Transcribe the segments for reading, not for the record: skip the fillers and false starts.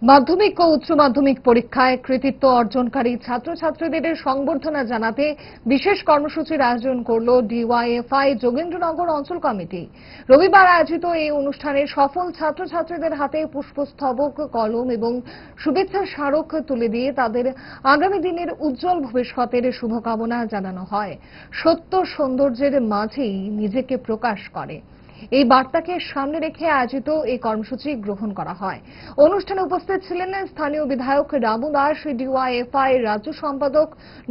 মাধ্যমিক ও উচ্চ মাধ্যমিক পরীক্ষায় কৃতিত্ব অর্জনকারী ছাত্রছাত্রীদের সংবর্ধনা জানাতে বিশেষ কর্মসূচির আয়োজন করল ডিওয়াইএফআই যোগেন্দ্রনগর অঞ্চল কমিটি। রবিবার আয়োজিত এই অনুষ্ঠানে সফল ছাত্রছাত্রীদের হাতে পুষ্পস্তবক, কলম এবং শুভেচ্ছার স্মারক তুলে দিয়ে তাদের আগামী দিনের উজ্জ্বল ভবিষ্যতের শুভকামনা জানানো হয়। সত্য সৌন্দর্যের মাঝেই নিজেকে প্রকাশ করে, এই বার্তাকে সামনে রেখে আয়োজিত এই কর্মসূচি গ্রহণ করা হয়। অনুষ্ঠানে উপস্থিত ছিলেন স্থানীয় বিধায়ক রামু দাস, ডিওয়াইএফআই রাজ্য সম্পাদক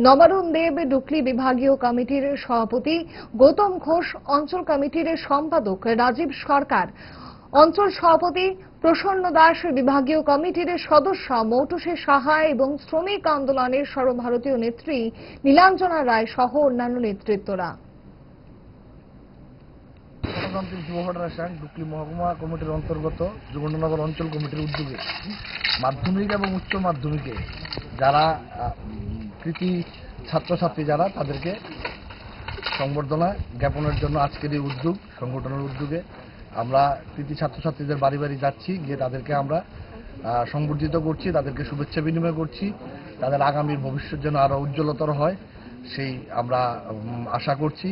নবারুণ দেব, ডুকলি বিভাগীয় কমিটির সভাপতি গৌতম ঘোষ, অঞ্চল কমিটির সম্পাদক রাজীব সরকার, অঞ্চল সভাপতি প্রসন্ন দাস, বিভাগীয় কমিটির সদস্য মৌটুসী সাহা এবং শ্রমিক আন্দোলনের সর্বভারতীয় নেত্রী নীলাঞ্জনা রায় সহ অন্যান্য নেতৃত্বরা। গণতান্ত্রিক যুব ফেডারেশন ডুকলি মহকুমা কমিটির অন্তর্গত যোগেন্দ্রনগর অঞ্চল কমিটির উদ্যোগে মাধ্যমিক এবং উচ্চ মাধ্যমিকে যারা কৃতি ছাত্রছাত্রী যারা তাদেরকে সংবর্ধনা জ্ঞাপনের জন্য আজকের এই উদ্যোগ সংগঠনের উদ্যোগে আমরা কৃতি ছাত্রছাত্রীদের বাড়ি বাড়ি যাচ্ছি, গিয়ে তাদেরকে আমরা সংবর্ধিত করছি, তাদেরকে শুভেচ্ছা বিনিময় করছি। তাদের আগামী ভবিষ্যৎ যেন আরো উজ্জ্বলতর হয় সেই আমরা আশা করছি।